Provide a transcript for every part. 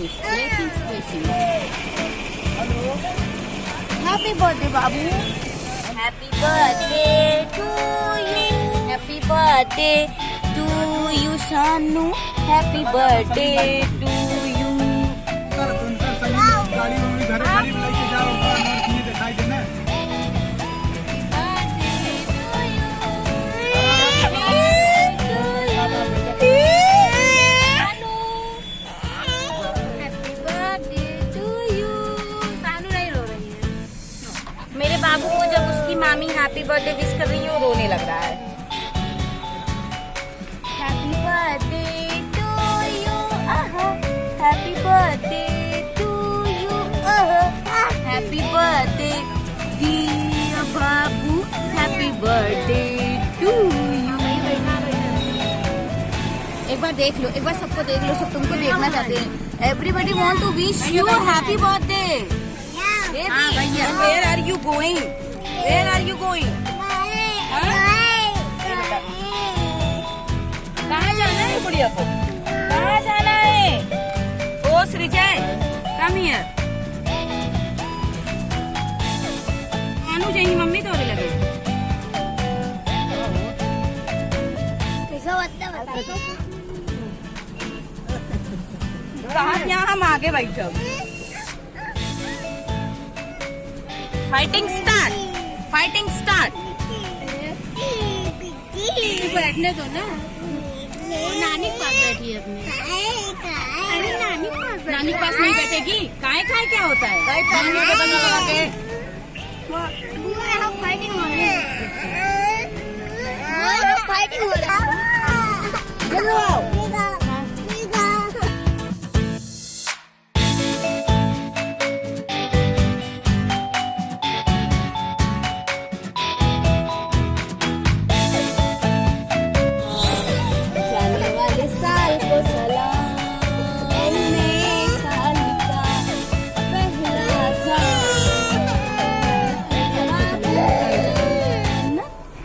blessings. Happy birthday, Babu. Happy birthday to you. Happy birthday to you, Shanu. Happy birthday to you. गाड़ी में घर गाड़ी में लेके जाओ नहीं दिखाई देना। मेरे बाबू को जब उसकी मामी हैप्पी बर्थडे विश कर रही है वो रोने लग रहा है। Happy birthday to you, happy birthday to you, happy birthday dear babu, happy birthday to you. एक बार देख लो, एक बार सबको देख लो, सब तुमको देखना चाहते हैं। Everybody want to wish you happy birthday. Where are you going? Where are you going? कहाँ जाना है बुढ़िया को? कहाँ जाना है? ओ सृजय, come here. आनू जाएंगी मम्मी तो लगे। कहाँ यहाँ हम आगे बैठो। Fighting start, fighting start. बैठने दो ना, नानी के पास बैठी है अपनी। अरे नानी के पास नहीं बैठेगी। काय काय क्या होता है? फाइटिंग हो रही है। फाइटिंग हो रही है।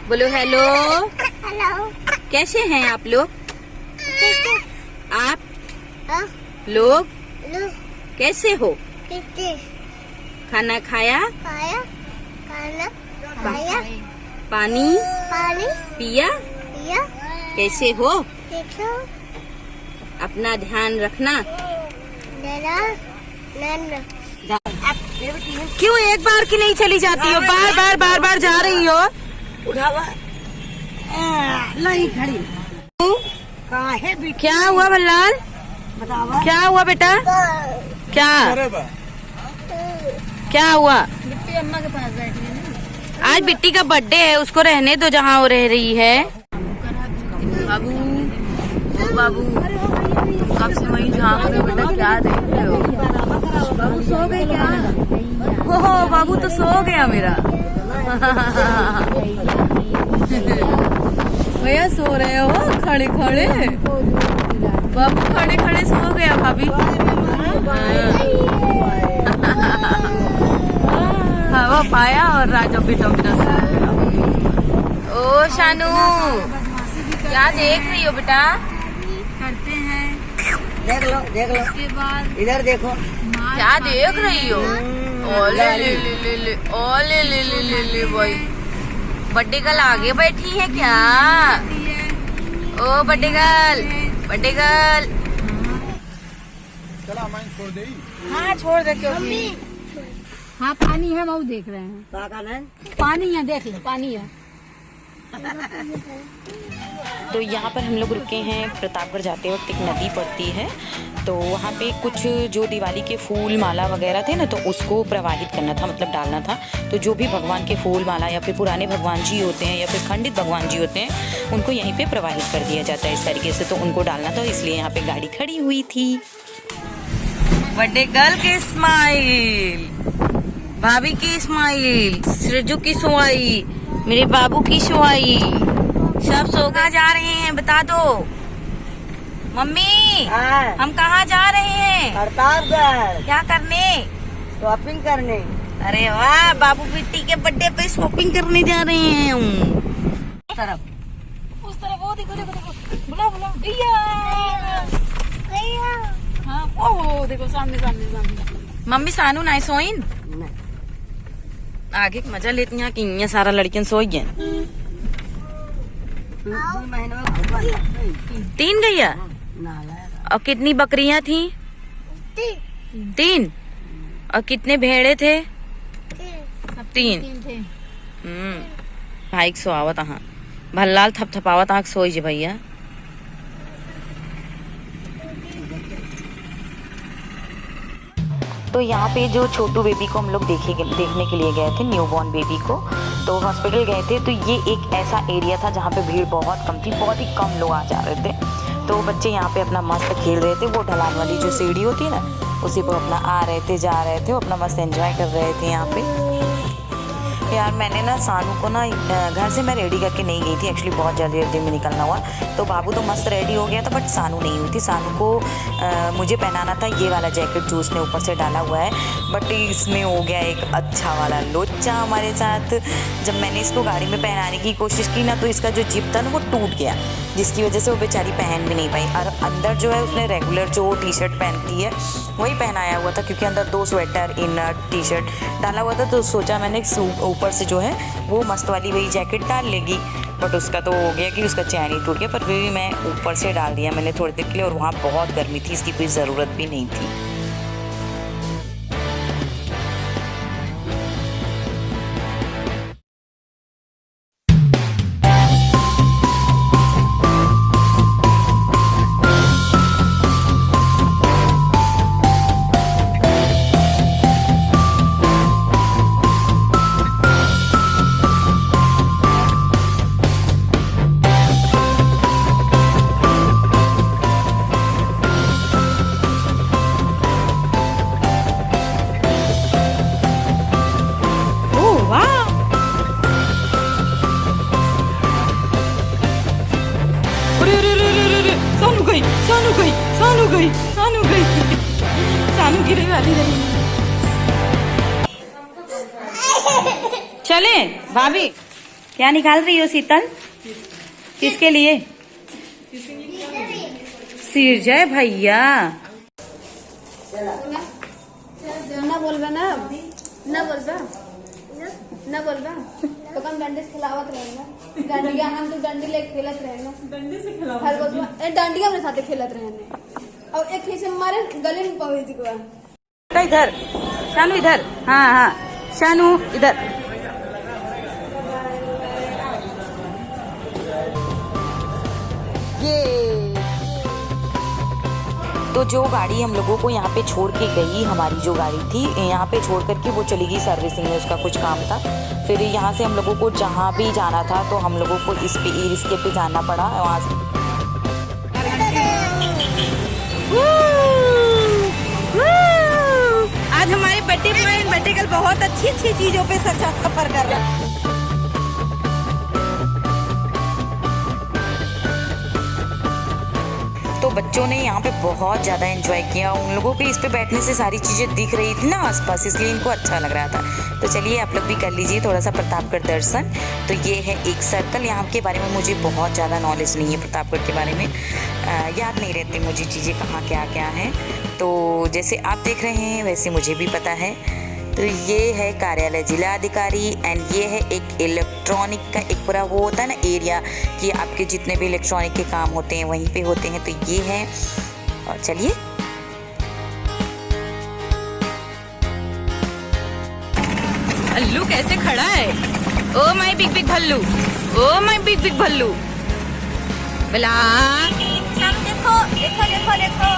बोलो हेलो। हेलो। कैसे हैं आप लोग? आप लोग कैसे हो? खाना खाया? पानी पिया? कैसे हो? अपना ध्यान रखना। क्यों एक बार की नहीं चली जाती हो? बार बार जा रही हो। उठावा नहीं खड़ी। क्या हुआ भल्लाल? क्या हुआ बेटा? क्या हुआ? बिट्टी अम्मा के पास बैठी है ना। आज बिट्टी का बर्थडे है, उसको रहने दो जहाँ वो रह रही है। बाबू, ओ बाबू, कब से वहीं झाँक रहे हो बेटा? क्या देख रहे हो? बाबू सो गए क्या? हो बाबू तो सो गया मेरा। भैया सो रहे हो खड़े खड़े? बाबू खड़े खड़े सो गया भाभी। हवा पाया और राजा बेटा मेरा सो गया। ओ शानू, क्या देख रही हो बेटा? करते हैं, देख लो उसके बाद इधर देखो। क्या देख रही हो? ओले ले भाई, बर्थडे गर्ल आगे बैठी है क्या? ओ बर्थडे गर्ल। चला मैं छोड़ दे। हाँ छोड़ दे क्योंकि हाँ पानी है, वो देख रहे हैं। पानी है, देख लो पानी है। तो यहाँ पर हम लोग रुके हैं। प्रतापगढ़ जाते वक्त एक नदी पड़ती है, तो वहाँ पे कुछ जो दिवाली के फूल माला वगैरह थे ना, तो उसको प्रवाहित करना था, मतलब डालना था। तो जो भी भगवान के फूल माला या फिर पुराने भगवान जी होते हैं या फिर खंडित भगवान जी होते हैं, उनको यहीं पे प्रवाहित कर दिया जाता है इस तरीके से। तो उनको डालना था, इसलिए यहाँ पे गाड़ी खड़ी हुई थी। बर्थडे गर्ल की स्माइल, भाभी की स्माइल, सृजू की सुहाई, मेरे बाबू की सुहाई, सब सो कहाँ जा रहे हैं बता दो मम्मी। हम कहाँ जा रहे हैं? प्रतापगढ़। क्या करने? शॉपिंग करने। अरे वाह, बाबू बिट्टी के बर्थडे पे शॉपिंग करने जा रहे हैं। उस तरफ वो देखो, बुला भैया। हाँ, ओहो वो देखो सामने सामने सामने। मम्मी सानू ना सोइन आगे मजा लेती हैं कि ये सारा लड़कियां सोई गए। 3 गैया और कितनी बकरियां थी? 3 और कितने भेड़े थे? 3। थे। भाई सोआवत हाँ भल्लाल थपथपावत आँख सोई जे भैया। तो यहाँ पे जो छोटू बेबी को हम लोग देखने के लिए गए थे, न्यूबॉर्न बेबी को, तो हॉस्पिटल गए थे। तो ये एक ऐसा एरिया था जहाँ पे भीड़ बहुत कम थी, बहुत ही कम लोग आ जा रहे थे। तो बच्चे यहाँ पे अपना मस्त खेल रहे थे, वो ढलान वाली जो सीढ़ी होती है ना, उसी पर अपना आ रहे थे, जा रहे थे, अपना मस्त एंजॉय कर रहे थे यहाँ पे। यार मैंने ना सानू को ना घर से मैं रेडी करके नहीं गई थी, एक्चुअली बहुत जल्दी में निकलना हुआ। तो बाबू तो मस्त रेडी हो गया था, बट सानू नहीं हुई थी। सानू को मुझे पहनाना था ये वाला जैकेट जो उसने ऊपर से डाला हुआ है, बट इसमें हो गया एक अच्छा वाला लोचा हमारे साथ। जब मैंने इसको गाड़ी में पहनाने की कोशिश की ना, तो इसका जो जिप था ना वो टूट गया, जिसकी वजह से वो बेचारी पहन भी नहीं पाई। और अंदर जो है उसने रेगुलर जो टी शर्ट पहनती है वही पहनाया हुआ था, क्योंकि अंदर 2 स्वेटर इनर टी शर्ट डाला हुआ था। तो सोचा मैंने ऊपर से जो है वो मस्त वाली वही जैकेट डाल लेगी, बट उसका तो हो गया कि उसका चैन ही टूट गया। पर भी मैं ऊपर से डाल दिया मैंने थोड़ी देर के लिए, और वहाँ बहुत गर्मी थी, इसकी कोई ज़रूरत भी नहीं थी। सानू गिरे वाली रही। चले भाभी, क्या निकाल रही हो शीतल? किसके लिए? सिरजय भैया। ना बोलबा ना, ना बोलबा, ना बोलबा तो कम डंडे से खिलावत रहेगा। डंडिया हम तो डंडी ले खेलत रहेगा, डंडे से खिलावत हर रोज डंडिया मेरे साथ खेलत रहने। और एक खीसे मारे गले में पहुंच गया। इधर शानू, इधर। हाँ हाँ शानू इधर। ये तो जो गाड़ी हम लोगों को यहाँ पे छोड़ के गई, हमारी जो गाड़ी थी यहाँ पे छोड़ करके वो चली गई सर्विसिंग में, उसका कुछ काम था। फिर यहाँ से हम लोगों को जहाँ भी जाना था तो हम लोगों को इस पे ई रिक्शे पे जाना पड़ा। वहाँ से आज हमारे बर्थडे कल बहुत अच्छी चीजों पे सफर कर रहे हैं। तो बच्चों ने यहाँ पे बहुत ज़्यादा एंजॉय किया। उन लोगों को इस पे बैठने से सारी चीज़ें दिख रही थी ना आसपास, इसलिए इनको अच्छा लग रहा था। तो चलिए आप लोग भी कर लीजिए थोड़ा सा प्रतापगढ़ दर्शन। तो ये है एक सर्कल। यहाँ के बारे में मुझे बहुत ज़्यादा नॉलेज नहीं है, प्रतापगढ़ के बारे में याद नहीं रहती मुझे चीज़ें कहाँ क्या क्या हैं। तो जैसे आप देख रहे हैं वैसे मुझे भी पता है। तो ये है कार्यालय जिला अधिकारी, एंड ये है एक इलेक्ट्रॉनिक का एक पूरा वो होता है ना एरिया, कि आपके जितने भी इलेक्ट्रॉनिक के काम होते हैं वहीं पे होते हैं। तो ये है, और चलिए भल्लू कैसे खड़ा है। ओ माय बिग बिग भल्लू, ओ माय बिग बिग भल्लू। बला देखो देखो देखो देखो।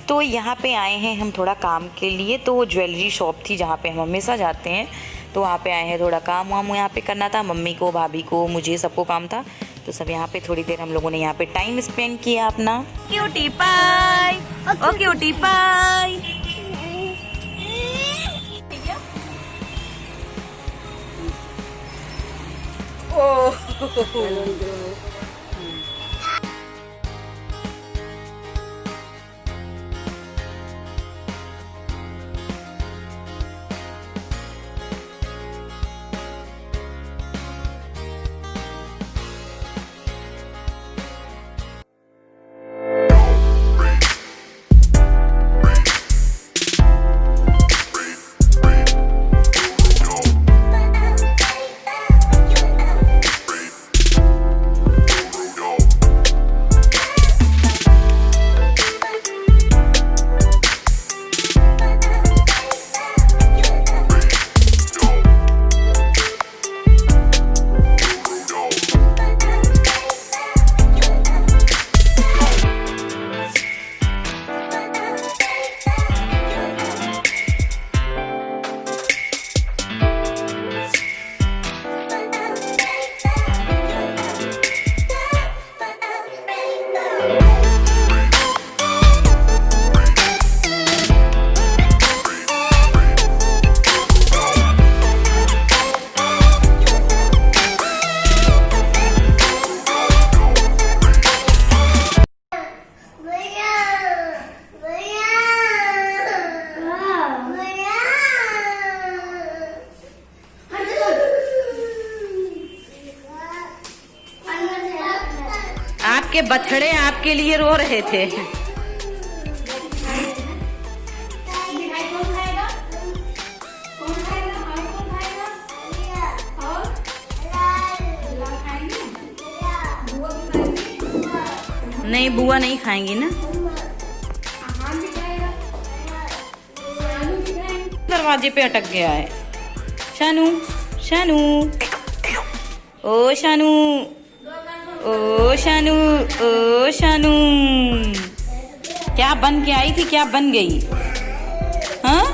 तो यहाँ पे आए हैं हम थोड़ा काम के लिए। तो वो ज्वेलरी शॉप थी जहाँ पे हम हमेशा जाते हैं, तो वहाँ पे आए हैं थोड़ा काम वाम यहाँ पे करना था। मम्मी को, भाभी को, मुझे, सबको काम था। तो सब यहाँ पे थोड़ी देर हम लोगों ने यहाँ पे टाइम स्पेंड किया अपना। क्यूटी पाई, ओ क्यूटी पाई। ये बछड़े आपके लिए रो रहे थे। मिठाई कौन खाएगा? कौन खाएगा? और कौन खाएगा? और लाल खाएंगे? बुआ भी खाएंगी? नहीं, बुआ नहीं खाएंगी ना। आहान भी खाएगा? शानू भी खाएंगे? दरवाजे पे अटक गया है। शानू, शानू, ओ शानू, ओ शानू, ओ शानू, क्या बन के आई थी, क्या बन गई? हाँ,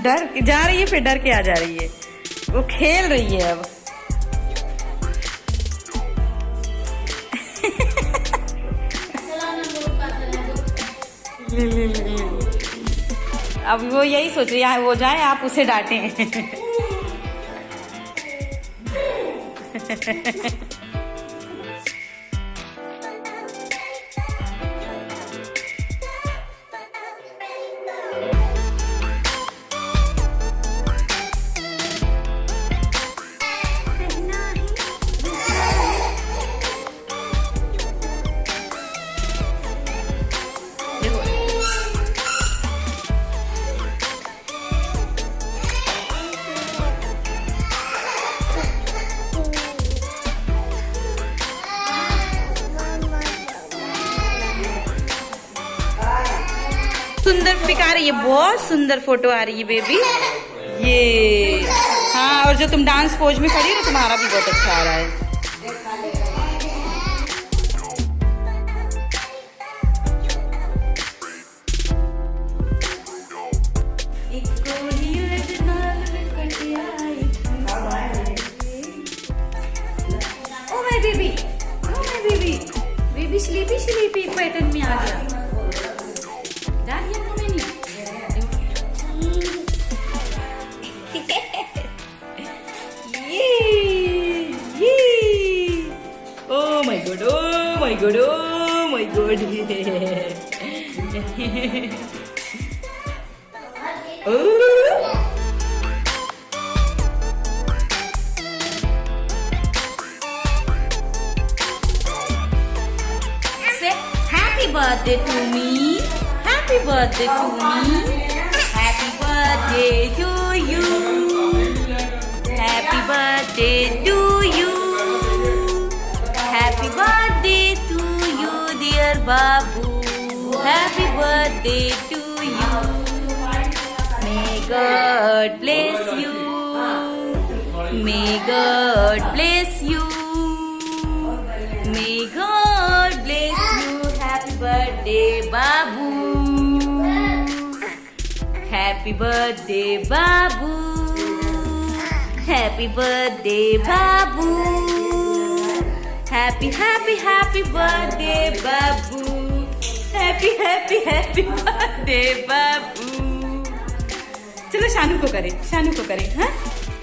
डर जा रही है, फिर डर के आ जा रही है। वो खेल रही है अब। अब वो यही सोच रही है, वो जाए आप उसे डांटें। सुंदर पिक आ रही है, बहुत सुंदर फोटो आ रही है बेबी। ये हाँ, और जो तुम डांस पोज में खड़ी हो तुम्हारा भी बहुत अच्छा आ रहा है। Oh my baby, oh my baby, baby sleepy sleepy pattern में आ गया। Oh my god, oh my god, oh my god. Say happy birthday to me. Happy birthday to me. Happy birthday to you. Happy birthday to you. Happy birthday to you, dear Babu. Happy birthday to you. May God bless you. May God bless you. May God bless you. Happy birthday, Babu. Happy birthday, Babu. Happy birthday, Babu. Happy, happy, happy birthday, Babu. Happy, happy, happy birthday, Babu. चलो शानू को करें, शानू को करें। हाँ,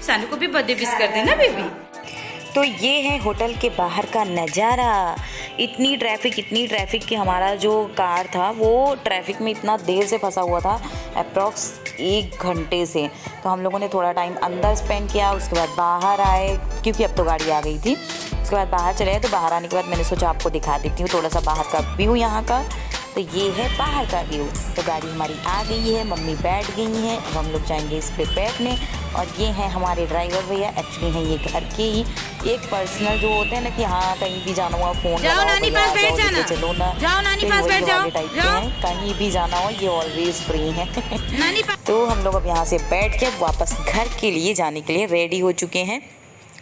शानू को भी birthday wish कर देना बेबी। तो ये है होटल के बाहर का नज़ारा। इतनी ट्रैफिक कि हमारा जो कार था वो ट्रैफिक में इतना देर से फंसा हुआ था, अप्रॉक्स 1 घंटे से। तो हम लोगों ने थोड़ा टाइम अंदर स्पेंड किया, उसके बाद बाहर आए क्योंकि अब तो गाड़ी आ गई थी। उसके बाद बाहर चले गए, तो बाहर आने के बाद मैंने सोचा आपको दिखा देती हूँ थोड़ा सा बाहर का व्यू यहाँ का। तो ये है बाहर का व्यू। तो गाड़ी हमारी आ गई है, मम्मी बैठ गई हैं, अब हम लोग जाएंगे इस पे बैठने। और ये हैं हमारे ड्राइवर भैया, एक्चुअली हैं ये घर के ही एक पर्सनल जो होते हैं ना कि हाँ कहीं भी जाना हुआ फ़ोन जाओ नानी पास बैठ जाना, चलो ना, जाओ नानी पास बैठ जाओ, कहीं भी जाना हो ये ऑलवेज फ्री हैं। नानी पास। तो हम लोग अब यहाँ से बैठ के वापस घर के लिए जाने के लिए रेडी हो चुके हैं।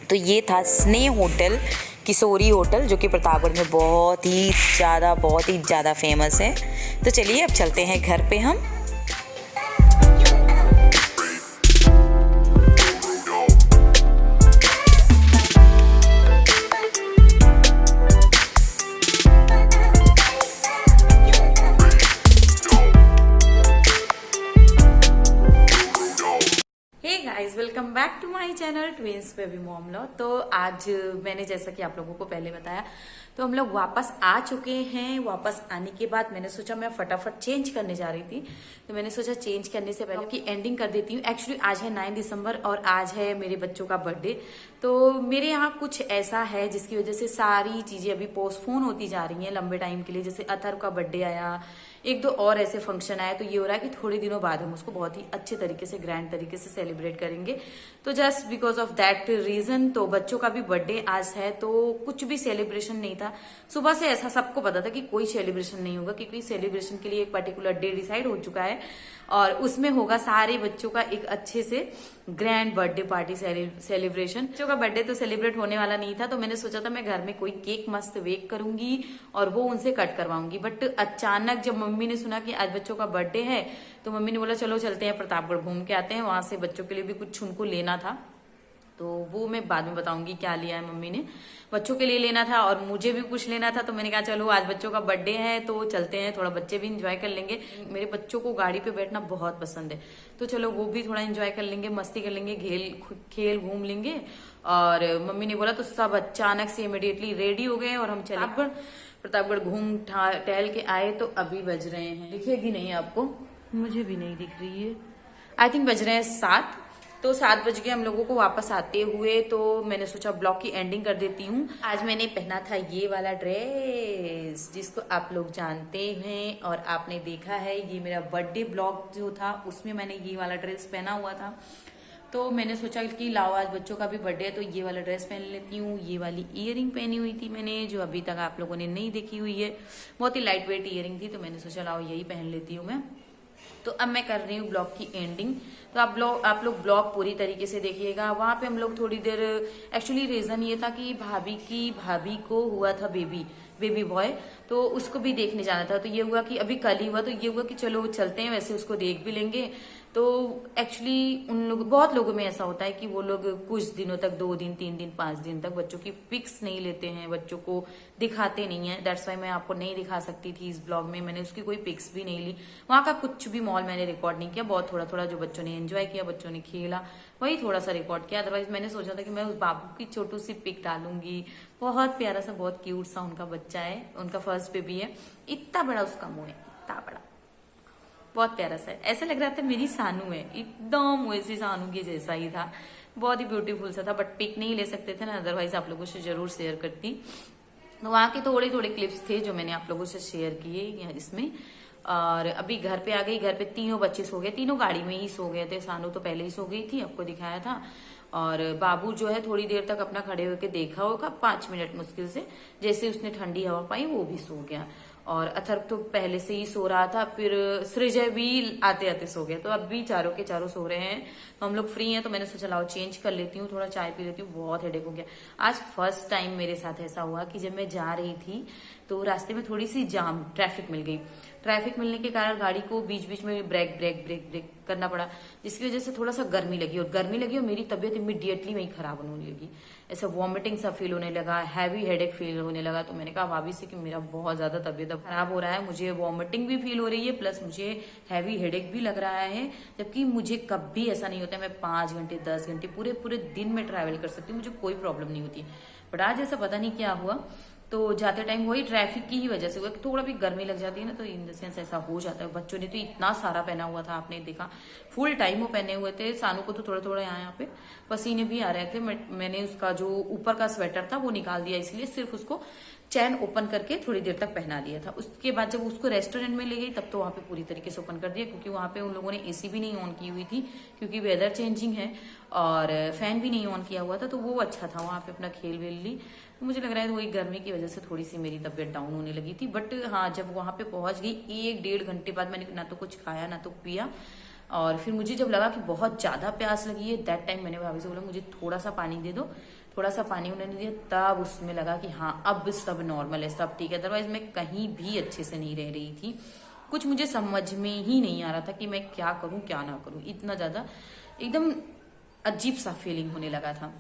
तो ये था स्नेह होटल, किशोरी होटल, जो कि प्रतापगढ़ में बहुत ही ज़्यादा फेमस है। तो चलिए अब चलते हैं घर पे हम। Guys, welcome back to my channel twins baby mom law. तो आज मैंने जैसा कि आप लोगों को पहले बताया, तो हम लोग वापस आ चुके हैं। वापस आने के बाद मैंने सोचा मैं फटाफट चेंज करने जा रही थी, तो मैंने सोचा चेंज करने से पहले कि एंडिंग कर देती हूँ। एक्चुअली आज है 9 दिसंबर और आज है मेरे बच्चों का बर्थडे। तो मेरे यहाँ कुछ ऐसा है जिसकी वजह से सारी चीजें अभी पोस्टपोन होती जा रही हैं लंबे टाइम के लिए। जैसे अथर्व का बर्थडे आया, एक दो और ऐसे फंक्शन आए, तो ये हो रहा है कि थोड़े दिनों बाद हम उसको बहुत ही अच्छे तरीके से, ग्रैंड तरीके से सेलिब्रेट करेंगे। तो just because of that reason, तो बच्चों का भी बर्थडे आज है, तो कुछ भी सेलिब्रेशन नहीं था। सुबह से ऐसा सबको पता था कि कोई सेलिब्रेशन नहीं होगा, क्योंकि सेलिब्रेशन के लिए एक पर्टिकुलर डे डिसाइड हो चुका है और उसमें होगा सारे बच्चों का एक अच्छे से ग्रैंड बर्थडे पार्टी सेलिब्रेशन। बच्चों का बर्थडे तो सेलिब्रेट होने वाला नहीं था, तो मैंने सोचा था मैं घर में कोई केक मस्त बेक करूंगी और वो उनसे कट करवाऊंगी। बट अचानक जब मम्मी ने सुना कि आज बच्चों का बर्थडे है, तो मम्मी ने बोला चलो चलते हैं प्रतापगढ़ घूम के आते हैं, वहां से बच्चों के लिए भी कुछ उनको लेना था। तो वो मैं बाद में बताऊंगी क्या लिया है मम्मी ने। बच्चों के लिए लेना था और मुझे भी कुछ लेना था, तो मैंने कहा चलो आज बच्चों का बर्थडे है तो चलते हैं, थोड़ा बच्चे भी इंजॉय कर लेंगे। मेरे बच्चों को गाड़ी पे बैठना बहुत पसंद है, तो चलो वो भी थोड़ा इंजॉय कर लेंगे, मस्ती कर लेंगे, खेल घूम लेंगे। और मम्मी ने बोला तो सब अचानक से इमीडिएटली रेडी हो गए और हम चले प्रतापगढ़ घूम टहल के आए। तो अभी बज रहे हैं, दिखेगी नहीं आपको, मुझे भी नहीं दिख रही है, आई थिंक बज रहे हैं 7। तो 7 बज गए हम लोगों को वापस आते हुए, तो मैंने सोचा ब्लॉग की एंडिंग कर देती हूँ। आज मैंने पहना था ये वाला ड्रेस जिसको आप लोग जानते हैं और आपने देखा है, ये मेरा बर्थडे ब्लॉग जो था उसमें मैंने ये वाला ड्रेस पहना हुआ था। तो मैंने सोचा कि लाओ आज बच्चों का भी बर्थडे है तो ये वाला ड्रेस पहन लेती हूँ। ये वाली ईयरिंग पहनी हुई थी मैंने, जो अभी तक आप लोगों ने नहीं देखी हुई है, बहुत ही लाइट वेट ईयरिंग थी, तो मैंने सोचा लाओ यही पहन लेती हूँ मैं। तो अब मैं कर रही हूँ ब्लॉग की एंडिंग, तो आप लोग ब्लॉग पूरी तरीके से देखिएगा। वहां पे हम लोग थोड़ी देर, एक्चुअली रीजन ये था कि भाभी को हुआ था बेबी बॉय, तो उसको भी देखने जाना था। तो ये हुआ कि अभी कल ही हुआ, तो ये हुआ कि चलो चलते हैं, वैसे उसको देख भी लेंगे। तो एक्चुअली बहुत लोगों में ऐसा होता है कि वो लोग कुछ दिनों तक, 2 दिन 3 दिन 5 दिन तक बच्चों की पिक्स नहीं लेते हैं, बच्चों को दिखाते नहीं है। दैट्स वाई मैं आपको नहीं दिखा सकती थी इस ब्लॉग में, मैंने उसकी कोई पिक्स भी नहीं ली। वहां का कुछ भी मॉल मैंने रिकॉर्ड नहीं किया, बहुत थोड़ा जो बच्चों ने एंजॉय किया, बच्चों ने खेला, वही थोड़ा सा रिकॉर्ड किया। अदरवाइज मैंने सोचा था कि मैं उस बाबू की छोटू सी पिक डालूंगी। बहुत प्यारा सा, बहुत क्यूट सा उनका बच्चा है, उनका फर्स्ट बेबी है। इतना बड़ा उसका मुंह है, इतना बड़ा, बहुत प्यारा सा है, ऐसा लग रहा था मेरी सानू है, एकदम वैसी सानू के जैसा ही था, बहुत ही ब्यूटीफुल सा था। बट पिक नहीं ले सकते थे ना, अदरवाइज आप लोगों से जरूर शेयर करती। तो वहां के थोड़े क्लिप्स थे जो मैंने आप लोगों से शेयर किए इसमें। और अभी घर पे आ गई, घर पे तीनों बच्चे सो गए, तीनों गाड़ी में ही सो गए थे। सानू तो पहले ही सो गई थी, आपको दिखाया था। और बाबू जो है थोड़ी देर तक अपना खड़े होकर देखा होगा, 5 मिनट मुश्किल से, जैसे उसने ठंडी हवा पाई वो भी सो गया। और अथर्व तो पहले से ही सो रहा था, फिर सृजय भी आते आते सो गया। तो अब भी चारों के चारों सो रहे हैं, तो हम लोग फ्री हैं। तो मैंने सोचा लाओ चेंज कर लेती हूँ, थोड़ा चाय पी लेती हूँ, बहुत हेडेक हो गया। आज फर्स्ट टाइम मेरे साथ ऐसा हुआ कि जब मैं जा रही थी तो रास्ते में थोड़ी सी जाम ट्रैफिक मिल गई। ट्रैफिक मिलने के कारण गाड़ी को बीच बीच में ब्रेक करना पड़ा, जिसकी वजह से थोड़ा सा गर्मी लगी और मेरी तबीयत इमीडिएटली वही खराब होने लगी। ऐसा वॉमिटिंग सा फील होने लगा, हैवी हेडेक फील होने लगा। तो मैंने कहा भाभी से कि मेरा बहुत ज्यादा तबीयत खराब हो रहा है, मुझे वॉमिटिंग भी फील हो रही है, प्लस मुझे हैवी हेडेक भी लग रहा है। जबकि मुझे कभी ऐसा नहीं होता, मैं 5 घंटे 10 घंटे पूरे दिन में ट्रैवल कर सकती हूँ, मुझे कोई प्रॉब्लम नहीं होती। बट आज ऐसा पता नहीं क्या हुआ, तो जाते टाइम वही ट्रैफिक की ही वजह से हुआ कि थोड़ा भी गर्मी लग जाती है ना, तो इन द सेंस ऐसा हो जाता है। बच्चों ने तो इतना सारा पहना हुआ था, आपने देखा, फुल टाइम वो पहने हुए थे। सानू को तो थोड़ा यहाँ पे पसीने भी आ रहे थे। मैंने उसका जो ऊपर का स्वेटर था वो निकाल दिया, इसलिए सिर्फ उसको चैन ओपन करके थोड़ी देर तक पहना दिया था। उसके बाद जब उसको रेस्टोरेंट में ले गई तब तो वहां पे पूरी तरीके से ओपन कर दिया, क्योंकि वहां पे उन लोगों ने एसी भी नहीं ऑन की हुई थी, क्योंकि वेदर चेंजिंग है, और फैन भी नहीं ऑन किया हुआ था। तो वो अच्छा था, वहां पे अपना खेल वेल ली। तो मुझे लग रहा है वही गर्मी की वजह से थोड़ी सी मेरी तबीयत डाउन होने लगी थी। बट हाँ, जब वहां पे पहुंच गई 1-1.5 घंटे बाद, मैंने ना तो कुछ खाया ना तो पिया। और फिर मुझे जब लगा कि बहुत ज्यादा प्यास लगी है, दैट टाइम मैंने भाभी से बोला मुझे थोड़ा सा पानी दे दो। थोड़ा सा पानी उन्होंने दिया, तब उसमें लगा कि हाँ अब सब नॉर्मल है, सब ठीक है। अदरवाइज मैं कहीं भी अच्छे से नहीं रह रही थी, कुछ मुझे समझ में ही नहीं आ रहा था कि मैं क्या करूं क्या ना करूं। इतना ज्यादा एकदम अजीब सा फीलिंग होने लगा था।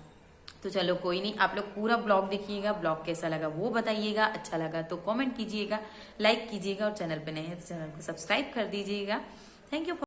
तो चलो कोई नहीं, आप लोग पूरा ब्लॉग देखिएगा, ब्लॉग कैसा लगा वो बताइएगा, अच्छा लगा तो कमेंट कीजिएगा, लाइक कीजिएगा, और चैनल पे नए हैं तो चैनल को सब्सक्राइब कर दीजिएगा। Thank you.